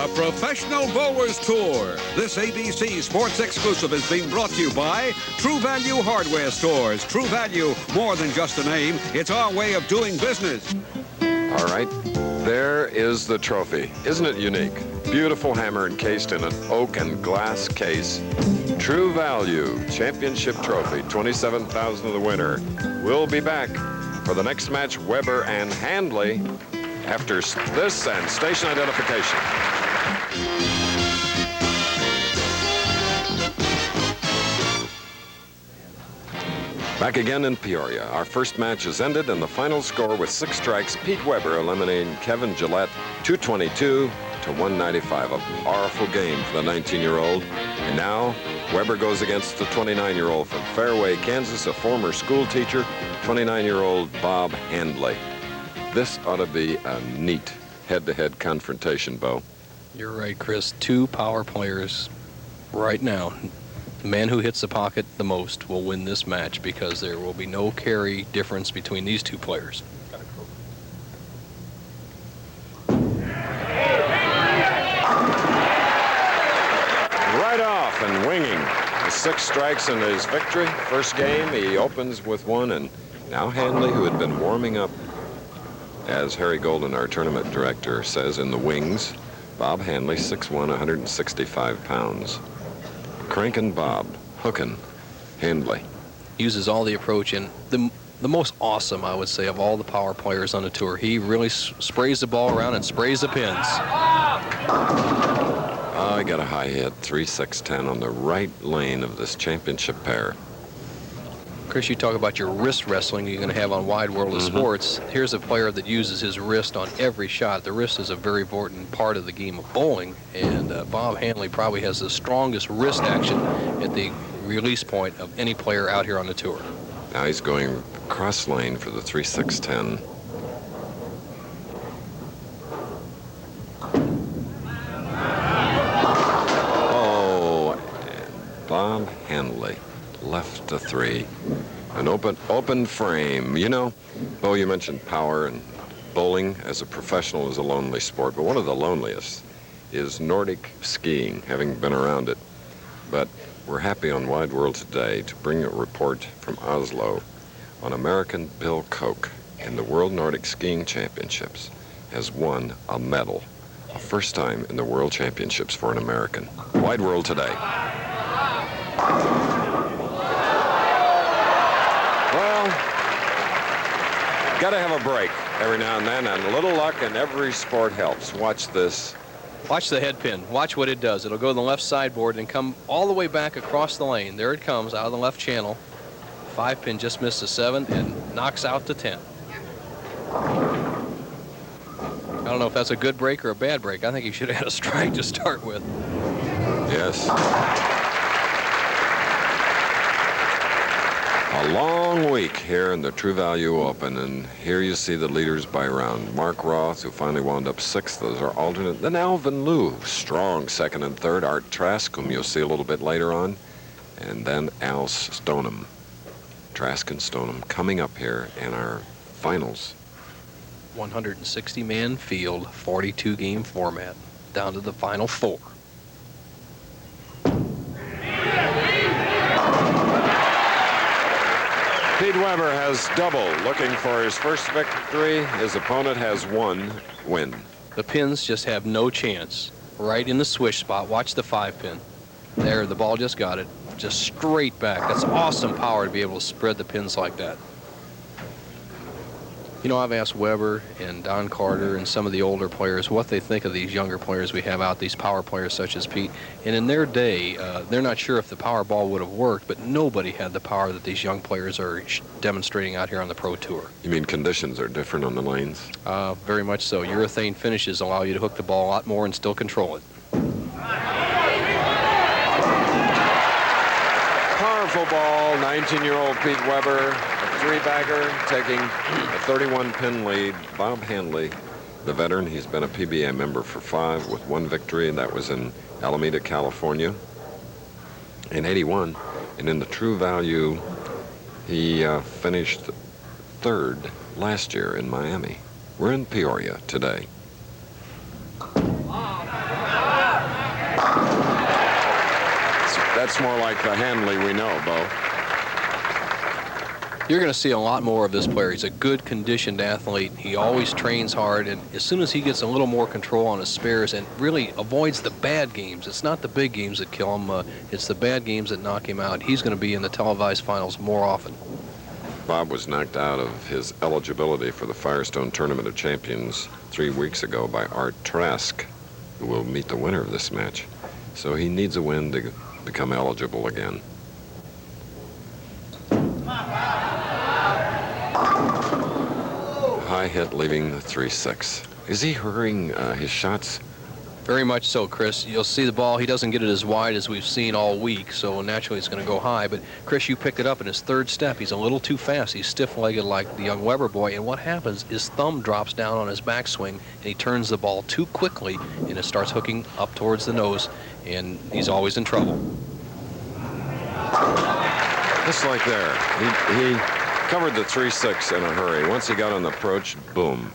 The Professional Bowlers Tour. This ABC Sports exclusive is being brought to you by True Value Hardware Stores. True Value, more than just a name. It's our way of doing business. All right, there is the trophy. Isn't it unique? Beautiful hammer encased in an oak and glass case. True Value Championship Trophy, $27,000 of the winner. We'll be back for the next match, Weber and Handley, after this and station identification. Back again in Peoria. Our first match has ended and the final score with 6 strikes. Pete Weber eliminating Kevin Gillette 222 to 195. A powerful game for the 19-year-old. And now Weber goes against the 29-year-old from Fairway, Kansas, a former school teacher, 29-year-old Bob Handley. This ought to be a neat head-to-head confrontation, Bo. You're right, Chris. 2 power players right now. The man who hits the pocket the most will win this match because there will be no carry difference between these 2 players. Right off and winging. The 6 strikes in his victory. First game, he opens with 1, and now Handley, who had been warming up, as Harry Golden, our tournament director, says, in the wings. Bob Handley, 6'1", 165 pounds. Crankin' Bob, Hookin, Handley. Uses all the approach, and the most awesome, I would say, of all the power players on the tour. He really sprays the ball around and sprays the pins. Oh, he got a high hit, 3-6-10 on the right lane of this championship pair. Chris, you talk about your wrist wrestling you're going to have on Wide World of Sports. Here's a player that uses his wrist on every shot. The wrist is a very important part of the game of bowling, and Bob Handley probably has the strongest wrist action at the release point of any player out here on the tour. Now he's going cross lane for the 3-6-10. Oh, and Bob Handley left to 3. An open frame. You know, Bo, you mentioned power, and bowling as a professional is a lonely sport, but one of the loneliest is Nordic skiing, having been around it. But we're happy on Wide World today to bring a report from Oslo on American Bill Koch in the World Nordic Skiing Championships has won a medal. A first time in the World Championships for an American. Wide World today. Got to have a break every now and then, and a little luck in every sport helps. Watch this. Watch the head pin. Watch what it does. It'll go to the left sideboard and come all the way back across the lane. There it comes out of the left channel. 5 pin just missed the 7 and knocks out the 10. I don't know if that's a good break or a bad break. I think he should have had a strike to start with. Yes. A long week here in the True Value Open, and here you see the leaders by round. Mark Roth, who finally wound up 6th, those are alternate. Then Alvin Liu, strong 2nd and 3rd. Art Trask, whom you'll see a little bit later on. And then Al Stoneham. Trask and Stoneham coming up here in our finals. 160-man field, 42-game format, down to the final 4. Pete Weber has double, looking for his first victory. His opponent has 1 win. The pins just have no chance. Right in the swish spot. Watch the 5 pin. There, the ball just got it. Just straight back. That's awesome power to be able to spread the pins like that. You know, I've asked Weber and Don Carter and some of the older players what they think of these younger players we have out, these power players such as Pete. And in their day, they're not sure if the power ball would have worked, but nobody had the power that these young players are demonstrating out here on the Pro Tour. You mean conditions are different on the lanes? Very much so. Urethane finishes allow you to hook the ball a lot more and still control it. Powerful ball, 19-year-old Pete Weber. 3-bagger taking a 31-pin lead. Bob Handley, the veteran, he's been a PBA member for 5 with 1 victory, and that was in Alameda, California in '81. And in the True Value, he finished 3rd last year in Miami. We're in Peoria today. That's more like the Handley we know, Bo. You're going to see a lot more of this player. He's a good conditioned athlete. He always trains hard, and as soon as he gets a little more control on his spares and really avoids the bad games, it's not the big games that kill him, it's the bad games that knock him out. He's going to be in the televised finals more often. Bob was knocked out of his eligibility for the Firestone Tournament of Champions 3 weeks ago by Art Trask, who will meet the winner of this match. So he needs a win to become eligible again. High hit leaving the 3-6. Is he hurrying his shots? Very much so, Chris. You'll see the ball. He doesn't get it as wide as we've seen all week, so naturally it's going to go high. But, Chris, you picked it up in his third step. He's a little too fast. He's stiff-legged like the young Weber boy, and what happens is thumb drops down on his backswing, and he turns the ball too quickly, and it starts hooking up towards the nose, and he's always in trouble. Just like there. He covered the 3-6 in a hurry. Once he got on the approach, boom.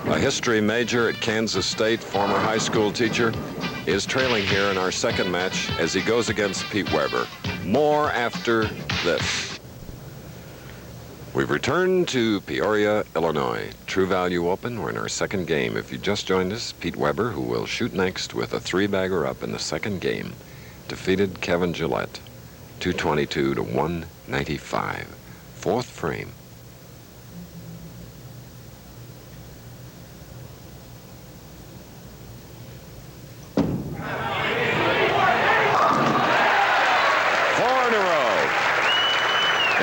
A history major at Kansas State, former high school teacher, is trailing here in our second match as he goes against Pete Weber. More after this. We've returned to Peoria, Illinois. True Value Open. We're in our second game. If you just joined us, Pete Weber, who will shoot next with a 3-bagger up in the second game, defeated Kevin Gillette 222 to 195. Fourth frame.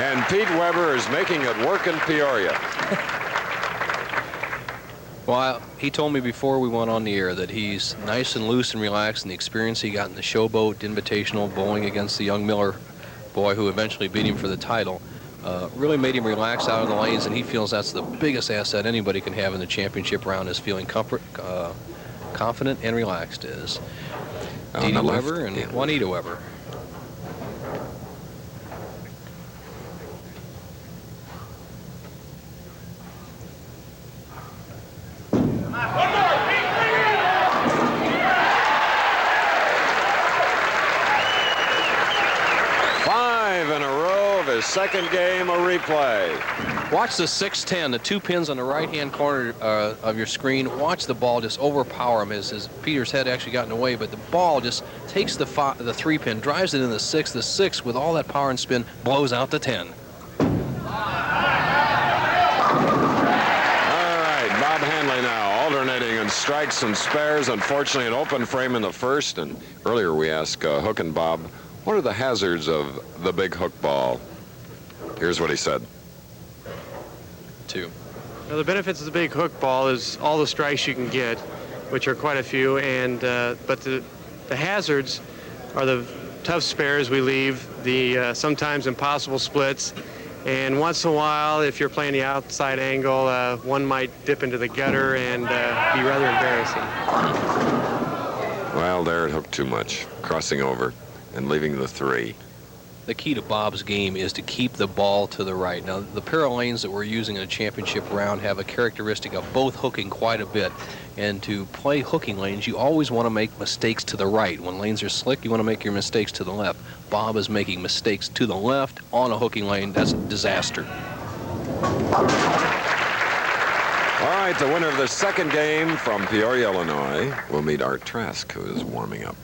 And Pete Weber is making it work in Peoria. Well, he told me before we went on the air that he's nice and loose and relaxed, and the experience he got in the Showboat Invitational bowling against the young Miller boy who eventually beat him for the title really made him relax out of the lanes, and he feels that's the biggest asset anybody can have in the championship round, is feeling confident and relaxed. Is Didi Weber and Juanita Weber. Second game, a replay. Watch the 6-10, the 2 pins on the right-hand corner of your screen. Watch the ball just overpower him as Peter's head actually got in the way, but the ball just takes the 3-pin, drives it in the 6. The 6, with all that power and spin, blows out the 10. All right, Bob Handley now alternating in strikes and spares. Unfortunately, an open frame in the first, and earlier we asked Hookin Bob, what are the hazards of the big hook ball? Here's what he said. 2. Well, the benefits of the big hook ball is all the strikes you can get, which are quite a few, and but the hazards are the tough spares we leave, the sometimes impossible splits, and once in a while, if you're playing the outside angle, one might dip into the gutter and be rather embarrassing. Well, there it hooked too much, crossing over and leaving the 3. The key to Bob's game is to keep the ball to the right. Now, the pair of lanes that we're using in a championship round have a characteristic of both hooking quite a bit. And to play hooking lanes, you always want to make mistakes to the right. When lanes are slick, you want to make your mistakes to the left. Bob is making mistakes to the left on a hooking lane. That's a disaster. All right, the winner of the second game from Peoria, Illinois, will meet Art Trask, who is warming up.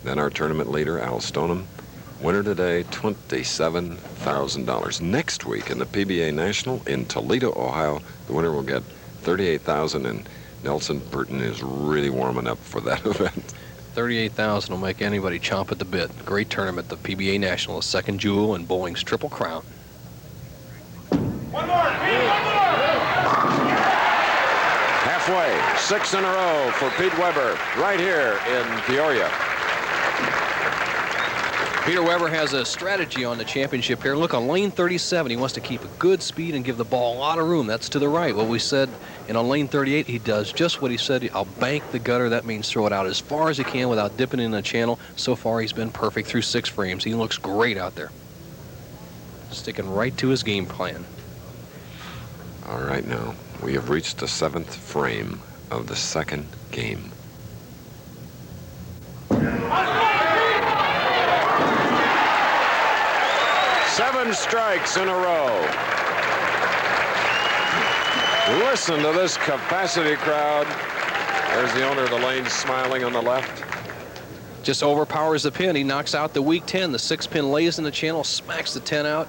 Then our tournament leader, Al Stoneham. Winner today, $27,000. Next week in the PBA National in Toledo, Ohio, the winner will get $38,000, and Nelson Burton is really warming up for that event. $38,000 will make anybody chomp at the bit. Great tournament, the PBA National, the second jewel in bowling's Triple Crown. One more. Halfway, 6 in a row for Pete Weber, right here in Peoria. Peter Weber has a strategy on the championship here. Look, on lane 37, he wants to keep a good speed and give the ball a lot of room. That's to the right. What we said, and on lane 38, he does just what he said. I'll bank the gutter. That means throw it out as far as he can without dipping in the channel. So far, he's been perfect through 6 frames. He looks great out there. Sticking right to his game plan. All right, now, we have reached the 7th frame of the second game. 7 strikes in a row. Listen to this capacity crowd. There's the owner of the lane smiling on the left. Just overpowers the pin. He knocks out the weak 10. The 6-pin lays in the channel, smacks the 10 out.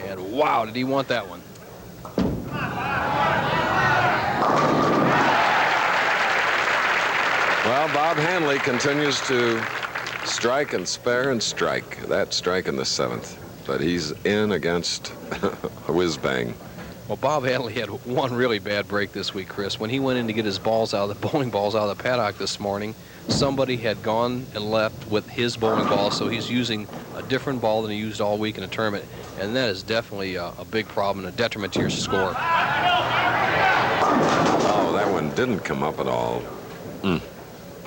And wow, did he want that one. Well, Bob Handley continues to strike and spare and strike. That strike in the 7th. But he's in against a whiz-bang. Well, Bob Handley had one really bad break this week, Chris. When he went in to get his balls out of the bowling balls out of the paddock this morning, somebody had gone and left with his bowling ball, so he's using a different ball than he used all week in a tournament, and that is definitely a big problem and a detriment to your score. Oh, that one didn't come up at all.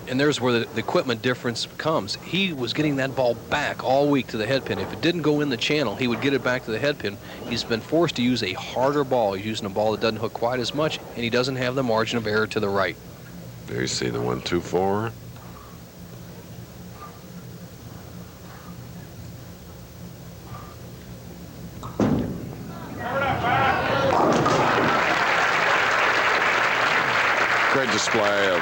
And there's where the equipment difference comes. He was getting that ball back all week to the head pin. If it didn't go in the channel, he would get it back to the head pin. He's been forced to use a harder ball. He's using a ball that doesn't hook quite as much, and he doesn't have the margin of error to the right. There you see the 1-2-4. Great display of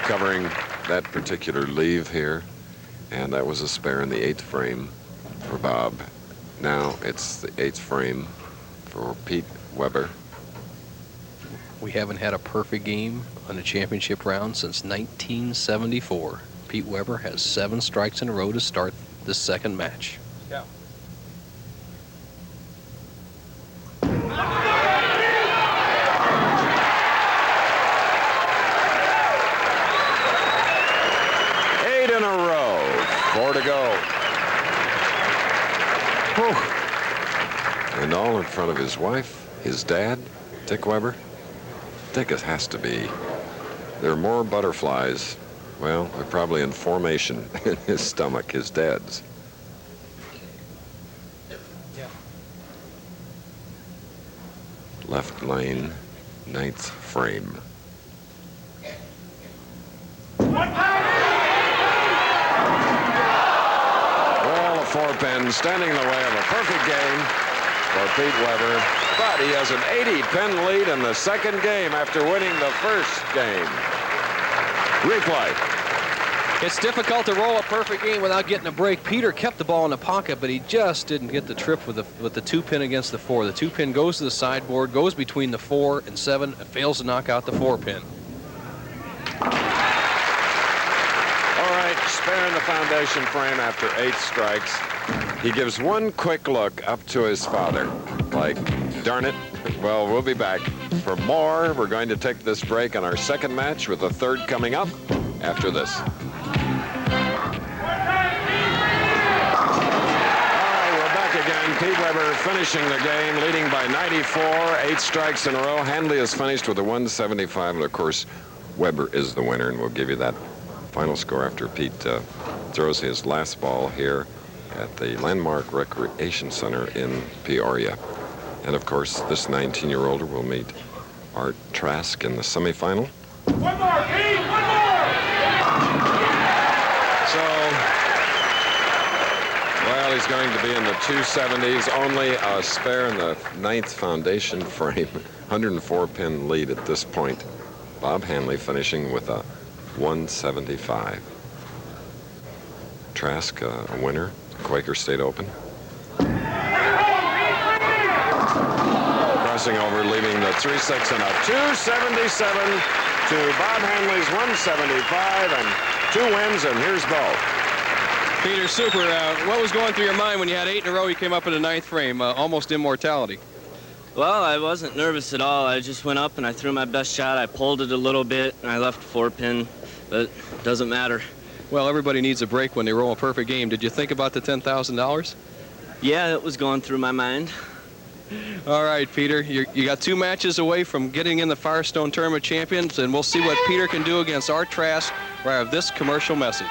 covering that particular leave here, and that was a spare in the 8th frame for Bob. Now it's the 8th frame for Pete Weber. We haven't had a perfect game on the championship round since 1974. Pete Weber has 7 strikes in a row to start the 2nd match. Yeah. In a row, 4 to go. Whew. And all in front of his wife, his dad, Dick Weber. Dick, it has to be. There are more butterflies. Well, they're probably in formation in his stomach, his dad's. Yeah. Left lane, 9th frame. Well, a 4-pin standing in the way of a perfect game for Pete Weber. But he has an 80-pin lead in the 2nd game after winning the 1st game. Replay. It's difficult to roll a perfect game without getting a break. Peter kept the ball in the pocket, but he just didn't get the trip with the 2-pin against the 4. The 2-pin goes to the sideboard, goes between the 4 and 7, and fails to knock out the 4-pin. All right, spare in the foundation frame after 8 strikes. He gives one quick look up to his father, like, darn it. Well, we'll be back for more. We're going to take this break on our 2nd match with the 3rd coming up after this. All right, we're back again. Pete Weber finishing the game, leading by 94, 8 strikes in a row. Handley is finished with a 175, and of course, Weber is the winner, and we'll give you that final score after Pete throws his last ball here at the Landmark Recreation Center in Peoria. And of course, this 19-year-older will meet Art Trask in the semifinal. One more, Pete! One more! So, well, he's going to be in the 270s, only a spare in the 9th foundation frame. 104-pin lead at this point. Bob Handley finishing with a 175. Trask, a winner, Quaker State Open. Crossing over, leaving the 3-6 and a 277 to Bob Handley's 175 and 2 wins, and here's Bo. Peter, super. What was going through your mind when you had 8 in a row? You came up in the 9th frame, almost immortality. Well, I wasn't nervous at all. I just went up and I threw my best shot. I pulled it a little bit and I left 4-pin, but it doesn't matter. Well, everybody needs a break when they roll a perfect game. Did you think about the $10,000? Yeah, it was going through my mind. All right, Peter, you got 2 matches away from getting in the Firestone Tournament Champions, and we'll see what Peter can do against Art Trask right after this commercial message.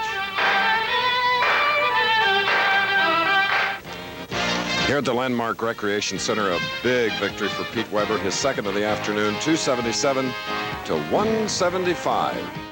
Here at the Landmark Recreation Center, a big victory for Pete Weber, his 2nd of the afternoon, 277 to 175.